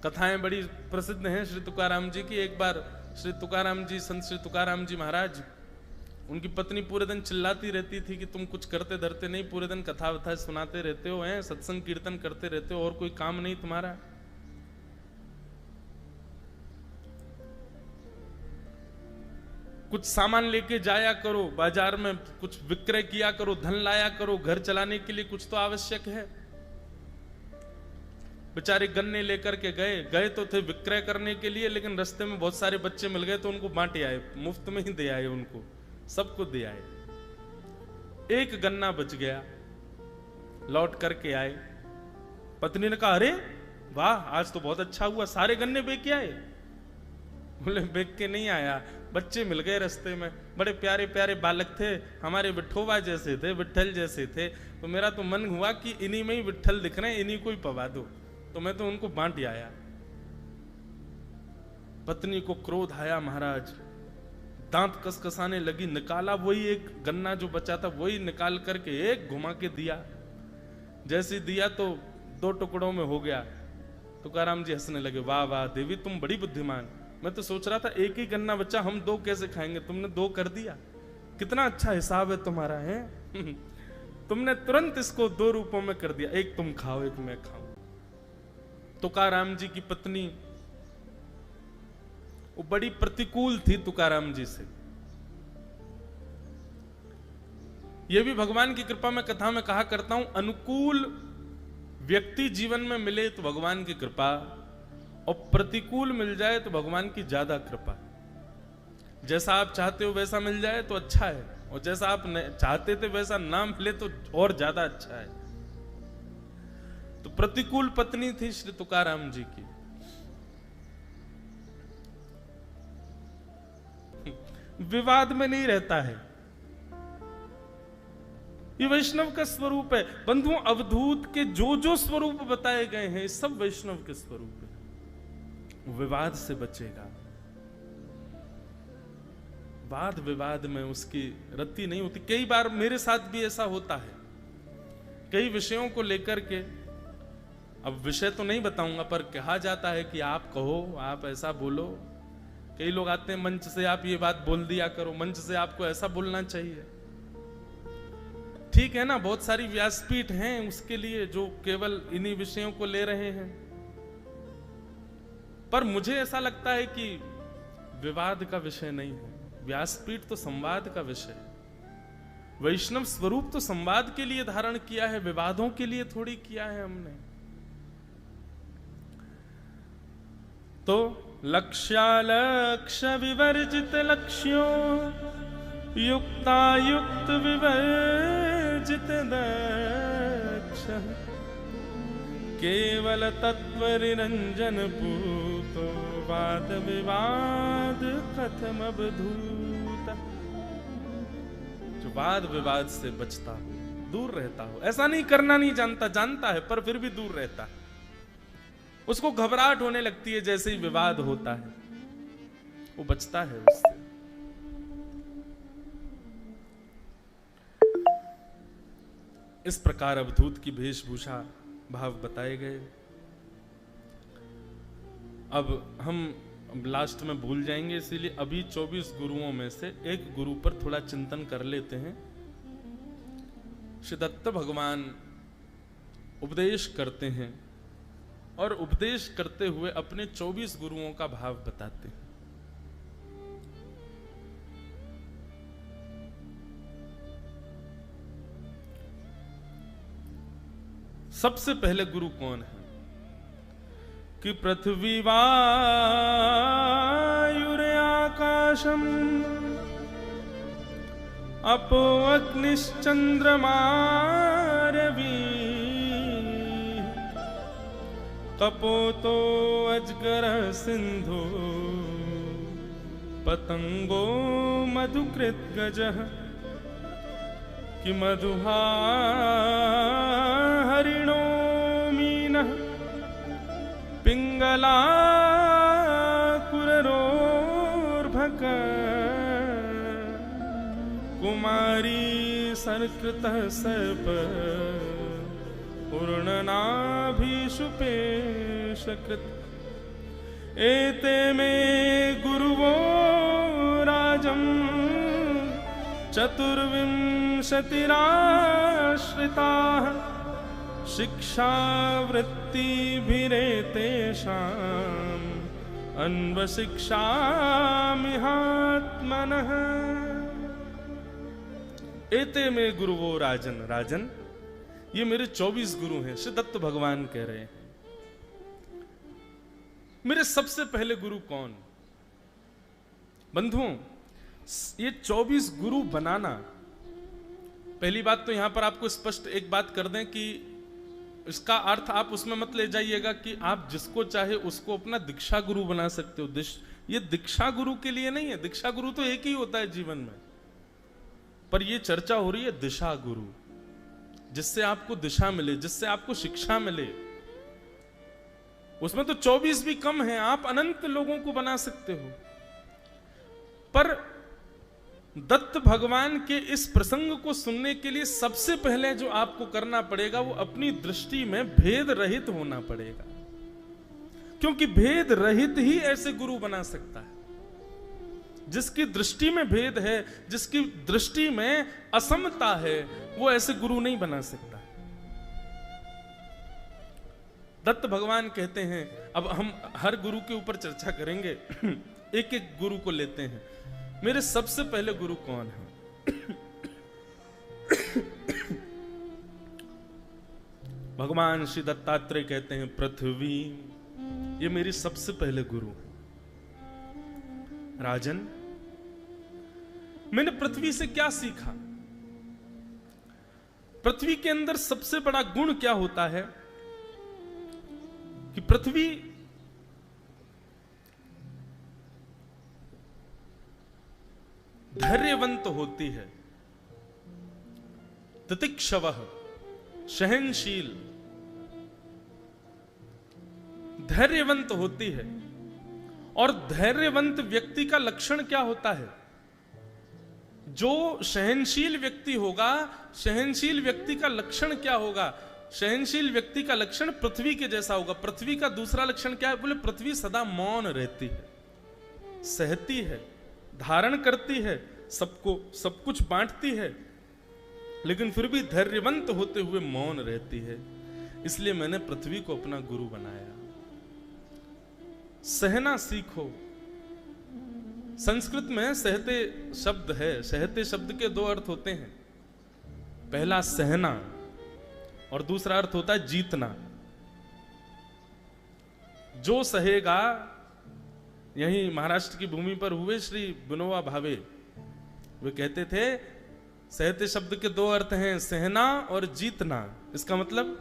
कथाएं बड़ी प्रसिद्ध हैं श्री तुकाराम जी की। एक बार श्री तुकाराम जी, संत श्री तुकाराम जी महाराज, उनकी पत्नी पूरे दिन चिल्लाती रहती थी कि तुम कुछ करते धरते नहीं, पूरे दिन कथा वथा सुनाते रहते हो, हैं सत्संग कीर्तन करते रहते हो, और कोई काम नहीं तुम्हारा। कुछ सामान लेके जाया करो बाजार में, कुछ विक्रय किया करो, धन लाया करो, घर चलाने के लिए कुछ तो आवश्यक है। बेचारे गन्ने लेकर के गए तो थे विक्रय करने के लिए, लेकिन रास्ते में बहुत सारे बच्चे मिल गए तो उनको बांटे आए, मुफ्त में ही दे आए, उनको सबको दे आए। एक गन्ना बच गया, लौट करके आए। पत्नी ने कहा, अरे वाह, आज तो बहुत अच्छा हुआ, सारे गन्ने बेच के आए। बोले बेच के नहीं आया, बच्चे मिल गए रास्ते में, बड़े प्यारे प्यारे बालक थे, हमारे विठोबा जैसे थे, विठल जैसे थे, तो मेरा तो मन हुआ कि इन्हीं में ही विठल दिख रहे हैं, इन्हीं को ही पवा दो, तो मैं तो उनको बांट आया। पत्नी को क्रोध आया महाराज, दांत कसकसाने लगी, निकाला वही एक गन्ना जो बचा था, वही निकाल करके एक घुमा के दिया। जैसे दिया तो 2 टुकड़ों में हो गया। तुकाराम जी हंसने लगे, वाह वाह देवी, तुम बड़ी बुद्धिमान, मैं तो सोच रहा था एक ही गन्ना बच्चा, हम 2 कैसे खाएंगे, तुमने 2 कर दिया, कितना अच्छा हिसाब है तुम्हारा है। तुमने तुरंत इसको 2 रूपों में कर दिया, एक तुम खाओ, एक मैं खाऊं। तुकाराम जी की पत्नी वो बड़ी प्रतिकूल थी तुकाराम जी से। यह भी भगवान की कृपा में कथा में कहा करता हूं, अनुकूल व्यक्ति जीवन में मिले तो भगवान की कृपा, और प्रतिकूल मिल जाए तो भगवान की ज्यादा कृपा। जैसा आप चाहते हो वैसा मिल जाए तो अच्छा है, और जैसा आप चाहते थे वैसा ना मिले तो और ज्यादा अच्छा है। तो प्रतिकूल पत्नी थी श्री तुकाराम जी की। विवाद में नहीं रहता है, ये वैष्णव का स्वरूप है। बंधुओं, अवधूत के जो जो स्वरूप बताए गए हैं सब वैष्णव के स्वरूप है। विवाद से बचेगा, वाद विवाद में उसकी रति नहीं होती। कई बार मेरे साथ भी ऐसा होता है, कई विषयों को लेकर के, अब विषय तो नहीं बताऊंगा, पर कहा जाता है कि आप कहो, आप ऐसा बोलो। कई लोग आते हैं मंच से, आप ये बात बोल दिया करो, मंच से आपको ऐसा बोलना चाहिए। ठीक है ना, बहुत सारी व्यासपीठ हैं उसके लिए जो केवल इन्हीं विषयों को ले रहे हैं, पर मुझे ऐसा लगता है कि विवाद का विषय नहीं है, व्यासपीठ तो संवाद का विषय है। वैष्णव स्वरूप तो संवाद के लिए धारण किया है, विवादों के लिए थोड़ी किया है हमने। तो लक्ष्यालक्ष्य विवर्जित लक्ष्यों, युक्तायुक्त विवर्जित दक्ष, केवल तत्व निरंजन पूतो, वाद विवाद कथम अवधूत। जो वाद विवाद से बचता हो, दूर रहता हो, ऐसा नहीं करना नहीं जानता, जानता है पर फिर भी दूर रहता है, उसको घबराहट होने लगती है जैसे ही विवाद होता है, वो बचता है उससे। इस प्रकार अवधूत की वेशभूषा भाव बताए गए। अब हम लास्ट में भूल जाएंगे, इसीलिए अभी 24 गुरुओं में से एक गुरु पर थोड़ा चिंतन कर लेते हैं। श्री दत्त भगवान उपदेश करते हैं और उपदेश करते हुए अपने 24 गुरुओं का भाव बताते हैं। सबसे पहले गुरु कौन है कि पृथ्वी वायुराकाशम अपो अग्निश्चंद्रमा रवि कपोतो अजगर सिंधु पतंगो मधुकृत गजः कि मधुहा हरिणो मीनः पिंगला कुररोर्भक कुमारी सर्कृतः सर्प पूर्णनाभिषुपेशकृत। एते में गुरुवो राजं चतुर्विंशतिराश्रिताः शिक्षावृत्तिभिरेतेषाम् अन्वशिक्षामिहात्मनः। एते में गुरुवो राजन, राजन ये मेरे 24 गुरु हैं। श्री दत्त भगवान कह रहे हैं मेरे सबसे पहले गुरु कौन? बंधुओं, ये 24 गुरु बनाना, पहली बात तो यहां पर आपको स्पष्ट एक बात कर दें कि इसका अर्थ आप उसमें मत ले जाइएगा कि आप जिसको चाहे उसको अपना दीक्षा गुरु बना सकते हो। ये दीक्षा गुरु के लिए नहीं है। दीक्षा गुरु तो एक ही होता है जीवन में, पर ये चर्चा हो रही है दिशा गुरु, जिससे आपको दिशा मिले, जिससे आपको शिक्षा मिले। उसमें तो 24 भी कम है, आप अनंत लोगों को बना सकते हो। पर दत्त भगवान के इस प्रसंग को सुनने के लिए सबसे पहले जो आपको करना पड़ेगा वो अपनी दृष्टि में भेद रहित होना पड़ेगा, क्योंकि भेद रहित ही ऐसे गुरु बना सकता है। जिसकी दृष्टि में भेद है, जिसकी दृष्टि में असमता है, वो ऐसे गुरु नहीं बना सकता। दत्त भगवान कहते हैं, अब हम हर गुरु के ऊपर चर्चा करेंगे, एक एक गुरु को लेते हैं। मेरे सबसे पहले गुरु कौन है? भगवान श्री दत्तात्रेय कहते हैं पृथ्वी, ये मेरी सबसे पहले गुरु है। राजन, मैंने पृथ्वी से क्या सीखा? पृथ्वी के अंदर सबसे बड़ा गुण क्या होता है कि पृथ्वी धैर्यवंत होती है, तितिक्षवः, सहनशील, धैर्यवंत होती है। और धैर्यवंत व्यक्ति का लक्षण क्या होता है? जो सहनशील व्यक्ति होगा, सहनशील व्यक्ति का लक्षण क्या होगा? सहनशील व्यक्ति का लक्षण पृथ्वी के जैसा होगा। पृथ्वी का दूसरा लक्षण क्या है? बोले पृथ्वी सदा मौन रहती है, सहती है, धारण करती है, सबको सब कुछ बांटती है, लेकिन फिर भी धैर्यवंत होते हुए मौन रहती है। इसलिए मैंने पृथ्वी को अपना गुरु बनाया। सहना सीखो। संस्कृत में सहते शब्द है। सहते शब्द के दो अर्थ होते हैं, पहला सहना और दूसरा अर्थ होता है जीतना। जो सहेगा, यहीं महाराष्ट्र की भूमि पर हुए श्री विनोबा भावे, वे कहते थे सहते शब्द के दो अर्थ हैं, सहना और जीतना। इसका मतलब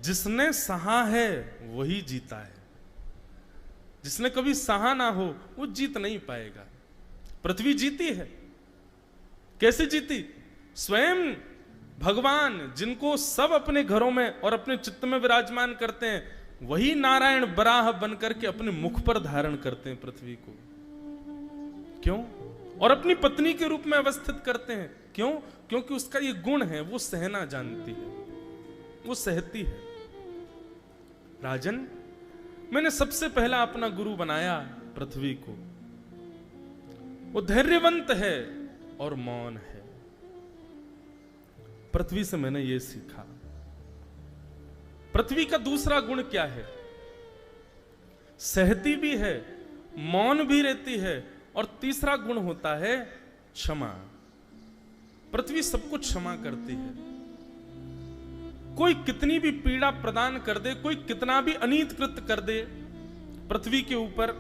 जिसने सहा है वही जीता है, जिसने कभी सहा ना हो वो जीत नहीं पाएगा। पृथ्वी जीती है। कैसे जीती? स्वयं भगवान जिनको सब अपने घरों में और अपने चित्त में विराजमान करते हैं, वही नारायण बराह बनकर के अपने मुख पर धारण करते हैं पृथ्वी को। क्यों? और अपनी पत्नी के रूप में अवस्थित करते हैं। क्यों? क्योंकि उसका ये गुण है, वो सहना जानती है, वो सहती है। राजन, मैंने सबसे पहला अपना गुरु बनाया पृथ्वी को। वो धैर्यवंत है और मौन है। पृथ्वी से मैंने ये सीखा। पृथ्वी का दूसरा गुण क्या है? सहती भी है, मौन भी रहती है, और तीसरा गुण होता है क्षमा। पृथ्वी सबको क्षमा करती है। कोई कितनी भी पीड़ा प्रदान कर दे, कोई कितना भी अनीत कृत्य कर दे पृथ्वी के ऊपर,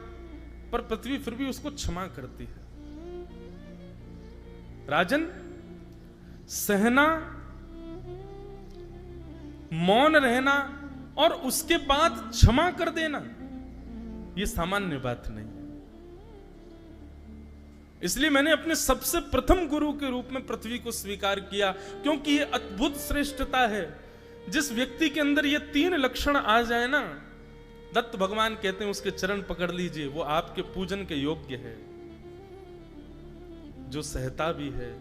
पर पृथ्वी फिर भी उसको क्षमा करती है। राजन, सहना, मौन रहना और उसके बाद क्षमा कर देना, यह सामान्य बात नहीं। इसलिए मैंने अपने सबसे प्रथम गुरु के रूप में पृथ्वी को स्वीकार किया, क्योंकि यह अद्भुत श्रेष्ठता है। जिस व्यक्ति के अंदर ये तीन लक्षण आ जाए ना, दत्त भगवान कहते हैं उसके चरण पकड़ लीजिए, वो आपके पूजन के योग्य है। जो सहता भी है,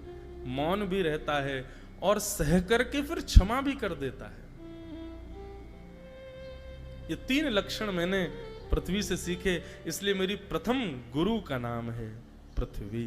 मौन भी रहता है और सह करके फिर क्षमा भी कर देता है। ये तीन लक्षण मैंने पृथ्वी से सीखे, इसलिए मेरी प्रथम गुरु का नाम है पृथ्वी।